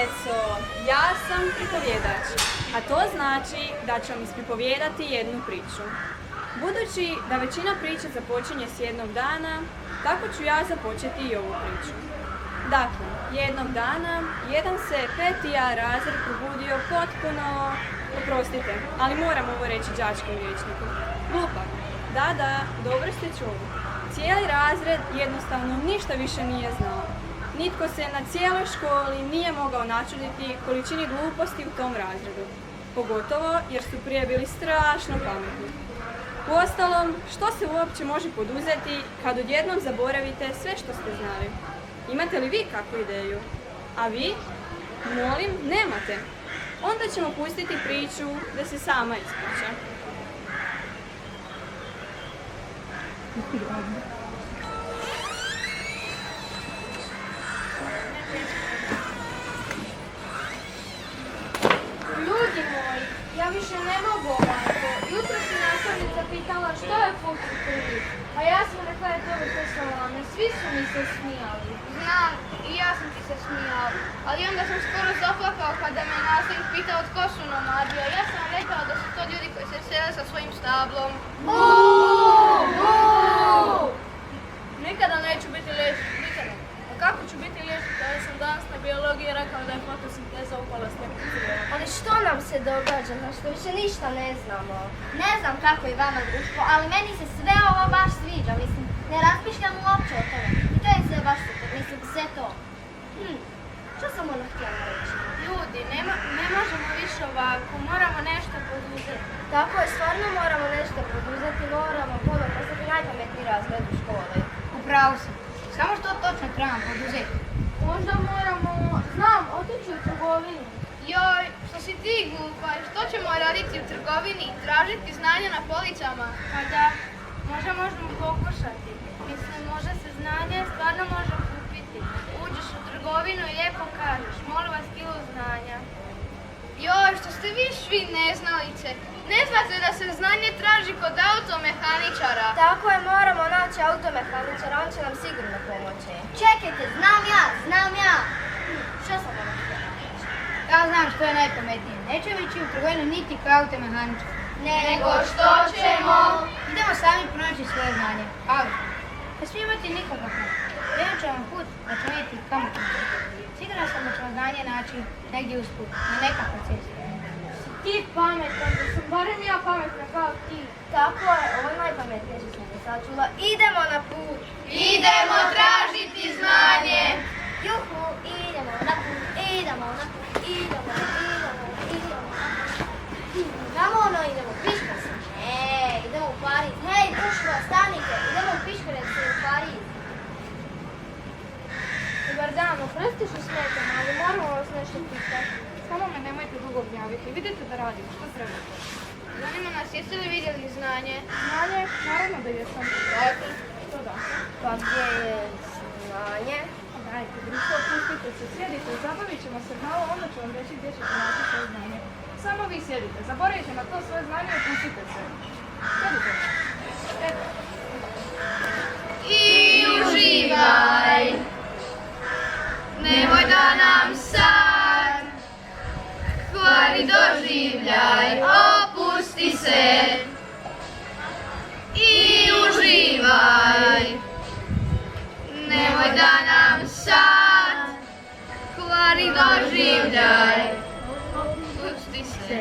djeco, ja sam pripovjedač, a to znači da ću vam ispripovijedati jednu priču. Budući da većina priča započinje s jednog dana, tako ću ja započeti i ovu priču. Dakle, jednog dana, jedan se 5. razred probudio potpuno, oprostite, ali moram ovo reći đačkim rječnikom, glupak. Da, dobro ste čuli. Cijeli razred jednostavno ništa više nije znao. Nitko se na cijeloj školi nije mogao načuditi količini gluposti u tom razredu. Pogotovo jer su prije bili strašno pametni. Uostalom, što se uopće može poduzeti kad odjednom zaboravite sve što ste znali? Imate li vi kakvu ideju? A vi? Molim, nemate. Onda ćemo pustiti priču da se sama ispriča. Ljudi moji, ja više ne mogu ovako. Jutro se nastavnica pitala što je futur, a ja sam rekla je to salame. Svi su mi se smijali. Znam, i ja sam ti se smijao, ali onda sam skoro zaplakao kada me nastavnik pitao tko su nomadi, a ja sam rekao da su to ljudi koji se sele sa svojim stablom. Nikada neću biti liječnik, nikada. A kako ću biti liječnik kada sam danas na biologiji rekao da je fotosinteza upala s nekim cijelom? Ali što nam se događa, na što više ništa ne znamo? Ne znam kako je vama društvo, ali meni se sve ovo baš sviđa, mislim, ne razmišljam uopće o tome. I to je sve baš super, mislim, sve to. Što sam ono htjela reći? Ljudi, ne možemo više ovako, moramo nešto poduzeti. Tako je, stvarno moramo nešto poduzeti, moramo postati najpametniji razred u školi. Upravo sam. Samo što točno trebamo poduzeti. Možda moramo, otići u trgovinu. Joj, što si ti glupa, što ćemo raditi u trgovini? Tražiti znanje na policama? Pa da, možda možemo pokušati. Mislim, možda se znanje stvarno može kupiti. Uđeš u trgovinu i lijepo kažeš, molim vas kilu znanja. Joj, što ste vi svi neznalice. Ne znate da se znanje traži kod automehaničara. Tako je, moramo naći automehaničara, on će nam sigurno pomoći. Čekajte, znam ja. Što sam ono htjela reći? Ja znam što je najpametnije. Nećemo ići u trgovinu niti kao automehaničar. Nego što ćemo? Idemo sami pronaći svoje znanje. Ali, ne smije imati nikakav put. Krenut će vam put da ćemo vidjeti kamo ćemo. Sigurno sam da ćemo znanje naći negdje usput, na nekakvoj cesti. Ti pametan, da sam barem ja pametna kao ti. Tako je, ovo je najpametnije što sam do sad čula. Idemo na put! Idemo tražiti znanje! Juhu, idemo na put, idemo na put, idemo. Kamo ono idemo, piška se. Idemo u Pariz. Hej, društvo, stanite, idemo u piškaricu u Pariz. Dobar dan, oprosti što smetam, ali moramo vas nešto pitati. Samo me nemojte dugo gnjaviti, vidite da radim, što treba? Zanima nas, jeste li vidjeli znanje? Znanje? Naravno da jesam. Dajte. Što da? Pa gdje je znanje? Pa dajte, društvo, pustite se, sjedite, zabavit ćemo se malo, onda ću vam reći gdje ćete naći svoje znanje. Samo vi sjedite, zaboravite na to svoje znanje i pustite se. Sjedite. Eto. I uživaj, nemoj da nam sad kvari doživljaj, opusti se i uživaj, nemoj da nam sad kvari doživljaj, opusti se.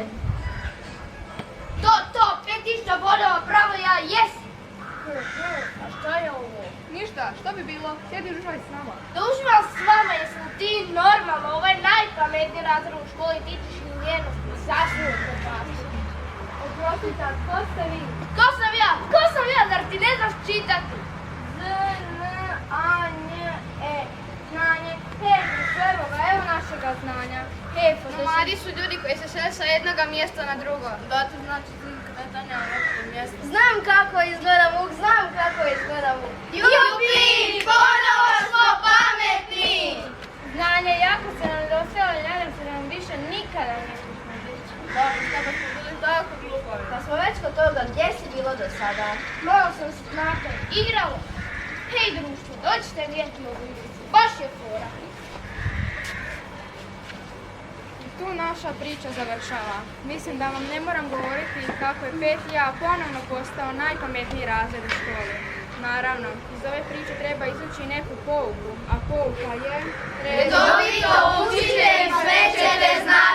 To, 5000 bodova, pravo ja, jes! A šta je ovo? Ništa, što bi bilo? Sjedi i uživaj s nama. Da uživam s vama, jesmo ti normalno, ovo je najpametniji razred u školi, ti ćeš i lijenost, sasvim se paši. Oprostite, a tko ste vi? Ko sam ja, zar ti ne znaš čitati? Z-N-A-N-E, znanje. Evo ga, evo našega znanja. Nomadi su ljudi koji se sele sa jednoga mjesta na drugo. Da, to znači kretanja na nekom mjestu. Znam kako izgleda Vuk. Jupi, ponovo smo pametni! Znanje jako se nam dosta, ali nadam se da nam više nikada ne slušamo dići. Dobro, kada smo bili tako glupovi. Pa smo već kod toga, gdje si bilo do sada? Malo sam se znakao. Igralo. Hej društvo, dođite vidjeti ovu igricu. Baš je fora. tu naša priča završava. Mislim da vam ne moram govoriti kako je Petlja ponovno postao najpametniji razred u školi. Naravno, iz ove priče treba izvući neku pouku, a pouka je... Redovito učite, sve ćete znati.